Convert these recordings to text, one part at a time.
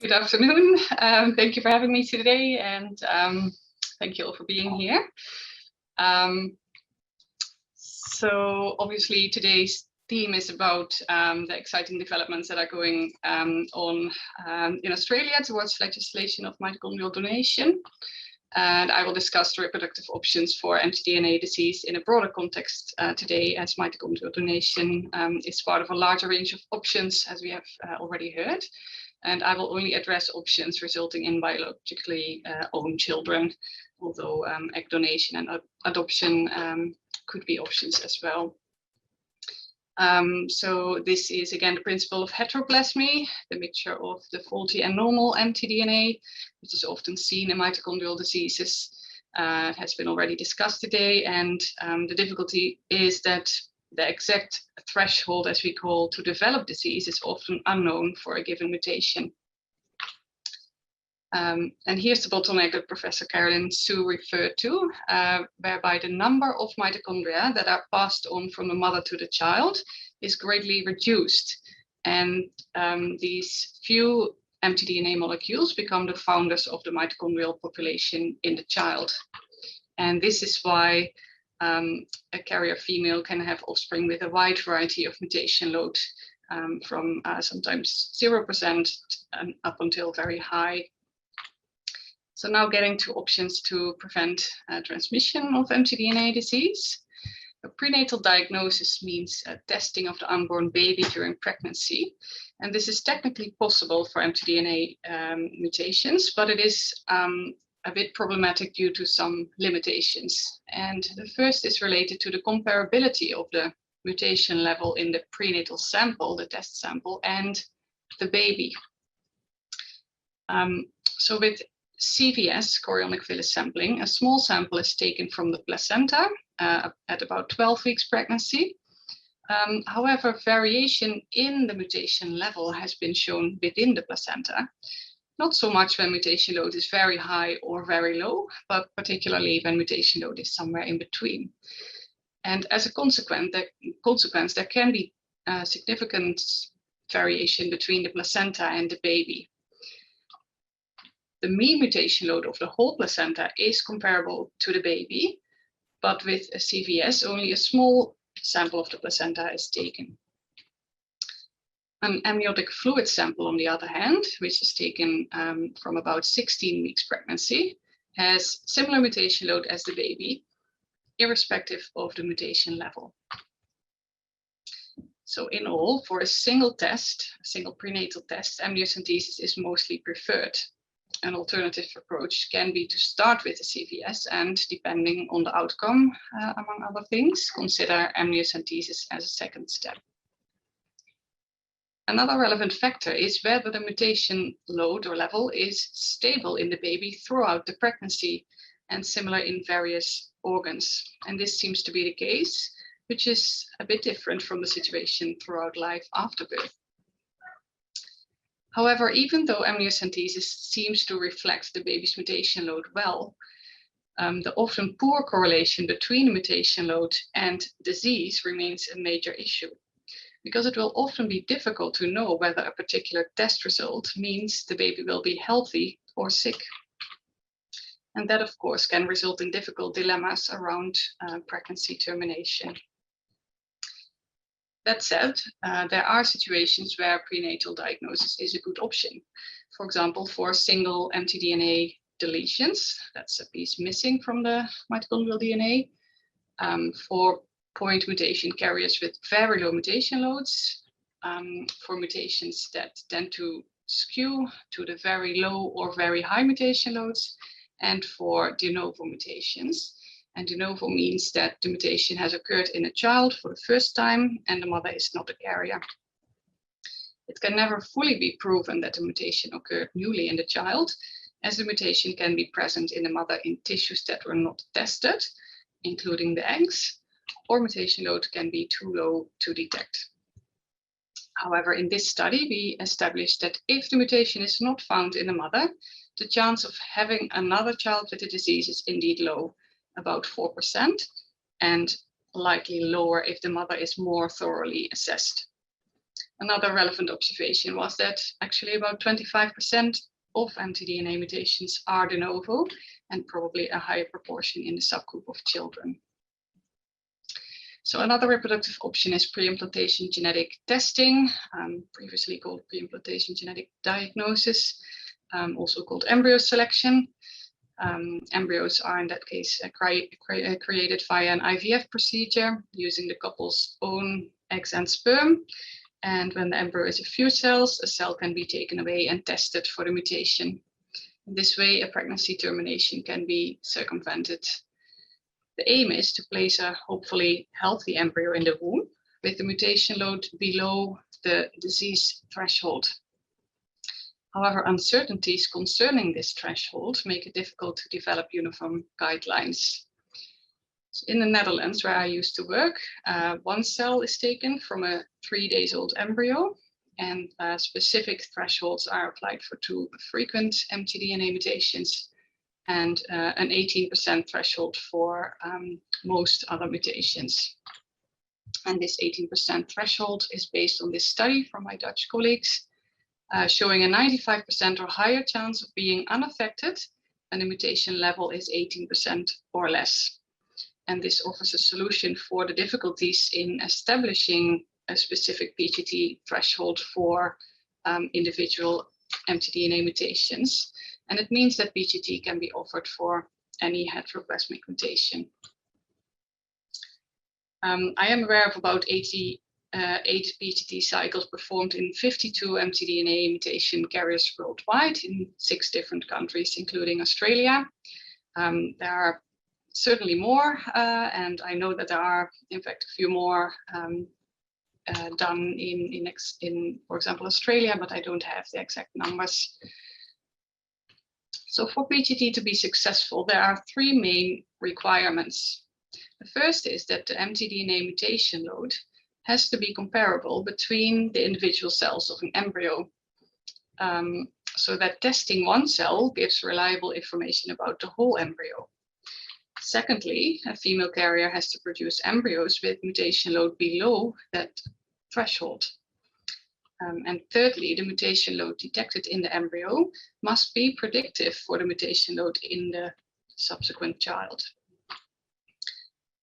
Good afternoon. Thank you for having me today, and thank you all for being here. So obviously today's theme is about the exciting developments that are going on in Australia towards legislation of mitochondrial donation. And I will discuss the reproductive options for mtDNA disease in a broader context today, as mitochondrial donation is part of a larger range of options, as we have already heard. And I will only address options resulting in biologically owned children, although egg donation and adoption could be options as well. So this is again the principle of heteroplasmy, the mixture of the faulty and normal mtDNA, which is often seen in mitochondrial diseases. It has been already discussed today, and the difficulty is that the exact threshold, as we call, to develop disease is often unknown for a given mutation. And here's the bottleneck that Professor Carolyn Su referred to, whereby the number of mitochondria that are passed on from the mother to the child is greatly reduced. And these few mtDNA molecules become the founders of the mitochondrial population in the child. And this is why a carrier female can have offspring with a wide variety of mutation load, from sometimes 0% up until very high. So now getting to options to prevent transmission of mtDNA disease. A prenatal diagnosis means testing of the unborn baby during pregnancy. And this is technically possible for mtDNA mutations, but it is a bit problematic due to some limitations. And the first is related to the comparability of the mutation level in the prenatal sample, the test sample, and the baby. So with CVS, chorionic villus sampling, a small sample is taken from the placenta at about 12 weeks pregnancy. However, variation in the mutation level has been shown within the placenta. Not so much when mutation load is very high or very low, but particularly when mutation load is somewhere in between. And as a consequence, there can be significant variation between the placenta and the baby. The mean mutation load of the whole placenta is comparable to the baby, but with a CVS, only a small sample of the placenta is taken. An amniotic fluid sample, on the other hand, which is taken from about 16 weeks pregnancy, has similar mutation load as the baby, irrespective of the mutation level. So in all, for a single test, a single prenatal test, amniocentesis is mostly preferred. An alternative approach can be to start with a CVS and, depending on the outcome, among other things, consider amniocentesis as a second step. Another relevant factor is whether the mutation load or level is stable in the baby throughout the pregnancy and similar in various organs. And this seems to be the case, which is a bit different from the situation throughout life after birth. However, even though amniocentesis seems to reflect the baby's mutation load well, the often poor correlation between the mutation load and disease remains a major issue, because it will often be difficult to know whether a particular test result means the baby will be healthy or sick. And that, of course, can result in difficult dilemmas around pregnancy termination. That said, there are situations where prenatal diagnosis is a good option. For example, for single mtDNA deletions, that's a piece missing from the mitochondrial DNA, for point mutation carriers with very low mutation loads, for mutations that tend to skew to the very low or very high mutation loads, and for de novo mutations. And de novo means that the mutation has occurred in a child for the first time and the mother is not a carrier. It can never fully be proven that the mutation occurred newly in the child, as the mutation can be present in the mother in tissues that were not tested, including the eggs, or mutation load can be too low to detect. However, in this study, we established that if the mutation is not found in the mother, the chance of having another child with the disease is indeed low, about 4%, and likely lower if the mother is more thoroughly assessed. Another relevant observation was that actually about 25% of mtDNA mutations are de novo, and probably a higher proportion in the subgroup of children. So another reproductive option is pre-implantation genetic testing, previously called pre-implantation genetic diagnosis, also called embryo selection. Embryos are in that case created via an IVF procedure using the couple's own eggs and sperm. And when the embryo is a few cells, a cell can be taken away and tested for the mutation. In this way, a pregnancy termination can be circumvented. The aim is to place a hopefully healthy embryo in the womb with the mutation load below the disease threshold. However, uncertainties concerning this threshold make it difficult to develop uniform guidelines. So in the Netherlands, where I used to work, one cell is taken from a 3 days old embryo, and specific thresholds are applied for 2 frequent mtDNA mutations and an 18% threshold for most other mutations. And this 18% threshold is based on this study from my Dutch colleagues, showing a 95% or higher chance of being unaffected when the mutation level is 18% or less. And this offers a solution for the difficulties in establishing a specific PGT threshold for individual mtDNA mutations. And it means that PGT can be offered for any heteroplasmic mutation. I am aware of about 88 PGT cycles performed in 52 mtDNA mutation carriers worldwide in 6 different countries, including Australia. There are certainly more, and I know that there are, in fact, a few more done in, for example, Australia, but I don't have the exact numbers. So for PGT to be successful, there are 3 main requirements. The first is that the mtDNA mutation load has to be comparable between the individual cells of an embryo, so that testing one cell gives reliable information about the whole embryo. Secondly, a female carrier has to produce embryos with mutation load below that threshold. And thirdly, the mutation load detected in the embryo must be predictive for the mutation load in the subsequent child.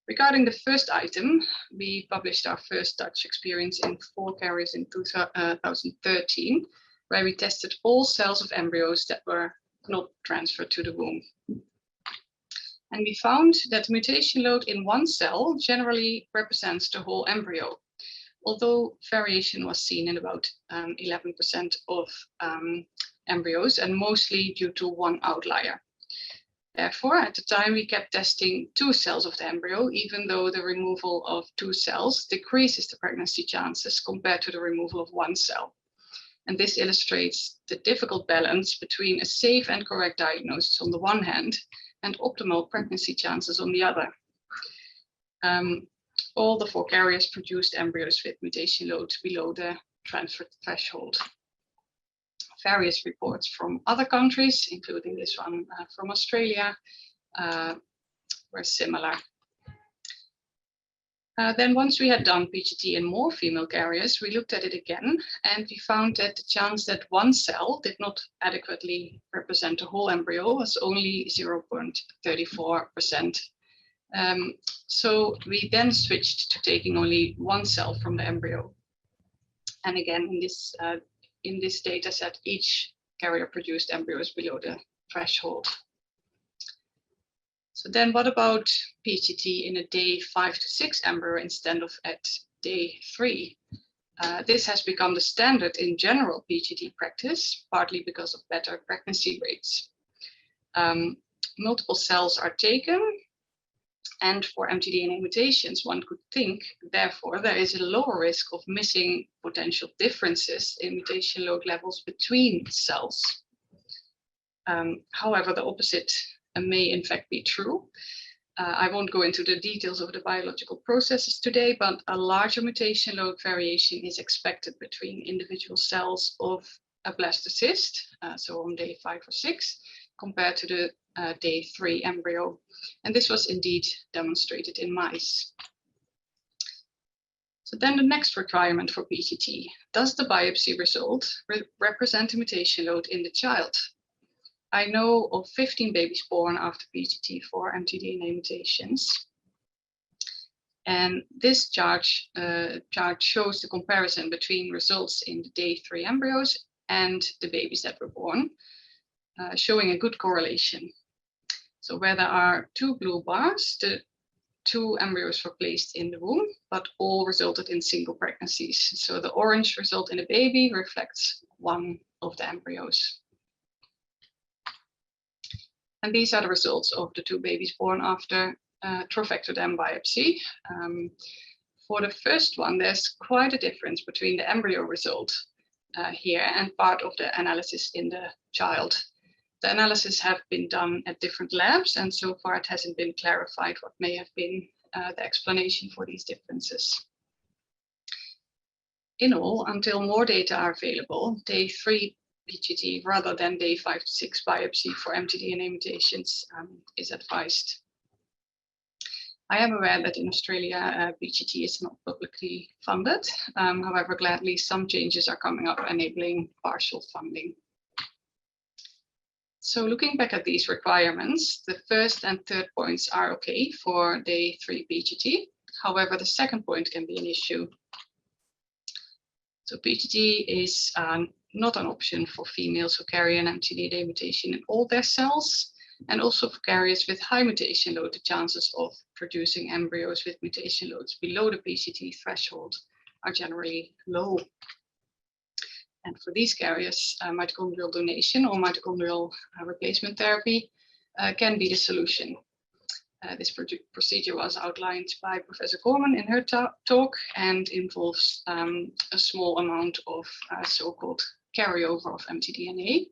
Regarding the first item, we published our first Dutch experience in 4 carriers in 2013, where we tested all cells of embryos that were not transferred to the womb. And we found that the mutation load in one cell generally represents the whole embryo, although variation was seen in about 11% of embryos, and mostly due to one outlier. Therefore, at the time, we kept testing 2 cells of the embryo, even though the removal of 2 cells decreases the pregnancy chances compared to the removal of 1 cell. And this illustrates the difficult balance between a safe and correct diagnosis on the one hand, and optimal pregnancy chances on the other. All the 4 carriers produced embryos with mutation loads below the transfer threshold. Various reports from other countries, including this one from Australia, were similar. Then once we had done PGT in more female carriers, we looked at it again, and we found that the chance that 1 cell did not adequately represent the whole embryo was only 0.34%. So we then switched to taking only 1 cell from the embryo. And again, in this data set, each carrier produced embryos below the threshold. So then what about PGT in a day 5 to 6 embryo instead of at day 3? This has become the standard in general PGT practice, partly because of better pregnancy rates. Multiple cells are taken, and for mtDNA mutations, one could think, therefore, there is a lower risk of missing potential differences in mutation load levels between cells. However, the opposite may in fact be true. I won't go into the details of the biological processes today, but a larger mutation load variation is expected between individual cells of a blastocyst, so on day 5 or 6, compared to the day 3 embryo. And this was indeed demonstrated in mice. So then the next requirement for PGT, does the biopsy result represent a mutation load in the child? I know of 15 babies born after PGT for mtDNA mutations. And this chart shows the comparison between results in the day 3 embryos and the babies that were born, showing a good correlation. So where there are 2 blue bars, the 2 embryos were placed in the womb, but all resulted in single pregnancies. So the orange result in a baby reflects one of the embryos. And these are the results of the 2 babies born after trophectoderm biopsy. For the first one, there's quite a difference between the embryo result here and part of the analysis in the child. The analysis have been done at different labs, and so far it hasn't been clarified what may have been the explanation for these differences. In all, until more data are available, day 3 PGT rather than day 5 to 6 biopsy for mtDNA mutations is advised. I am aware that in Australia, PGT is not publicly funded. However, gladly, some changes are coming up enabling partial funding. So looking back at these requirements, the first and third points are okay for day 3 PGT. However, the second point can be an issue. So PGT is not an option for females who carry an mtDNA mutation in all their cells, and also for carriers with high mutation load, the chances of producing embryos with mutation loads below the PGT threshold are generally low. And for these carriers, mitochondrial donation or mitochondrial replacement therapy can be the solution. This procedure was outlined by Professor Gorman in her talk and involves a small amount of so-called carryover of mtDNA.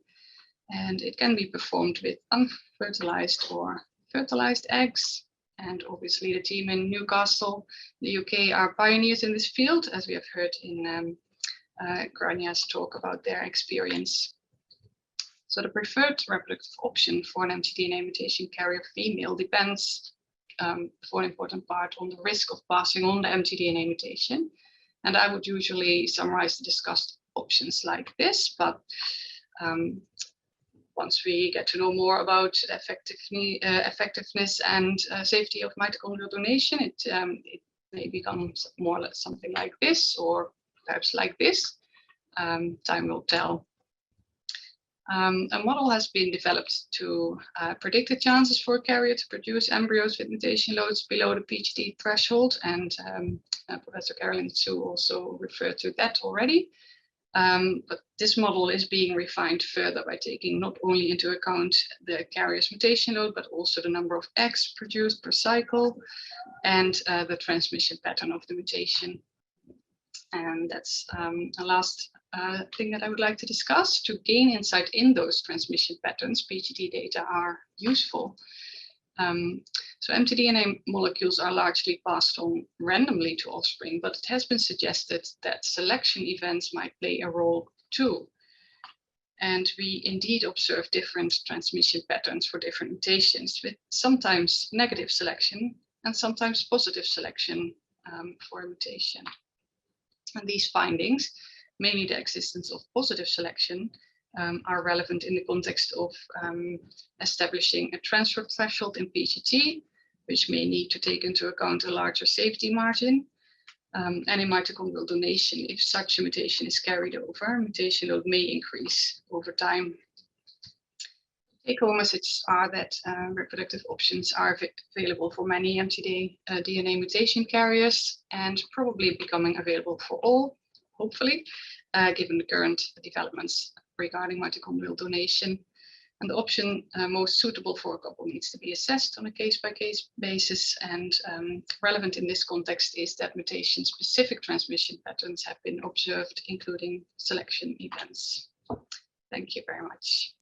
And it can be performed with unfertilized or fertilized eggs. And obviously the team in Newcastle, the UK, are pioneers in this field, as we have heard in Granya's talk about their experience. So the preferred reproductive option for an mtDNA mutation carrier female depends for an important part on the risk of passing on the mtDNA mutation. And I would usually summarize the discussed options like this, but once we get to know more about effectiveness and safety of mitochondrial donation, it may become more like something like this, or perhaps like this. Time will tell. A model has been developed to predict the chances for a carrier to produce embryos with mutation loads below the PGT threshold, and Professor Carolyn Sue also referred to that already. But this model is being refined further by taking not only into account the carrier's mutation load, but also the number of eggs produced per cycle and the transmission pattern of the mutation. And that's the last thing that I would like to discuss. To gain insight in those transmission patterns, PGT data are useful. So mtDNA molecules are largely passed on randomly to offspring, but it has been suggested that selection events might play a role too. And we indeed observe different transmission patterns for different mutations, with sometimes negative selection and sometimes positive selection for a mutation. And these findings, mainly the existence of positive selection, are relevant in the context of establishing a transfer threshold in PGT, which may need to take into account a larger safety margin. And in mitochondrial donation, if such a mutation is carried over, mutation load may increase over time. Take-home messages are that reproductive options are available for many mtDNA mutation carriers, and probably becoming available for all, hopefully, given the current developments regarding mitochondrial donation. And the option most suitable for a couple needs to be assessed on a case-by-case basis, and relevant in this context is that mutation-specific transmission patterns have been observed, including selection events. Thank you very much.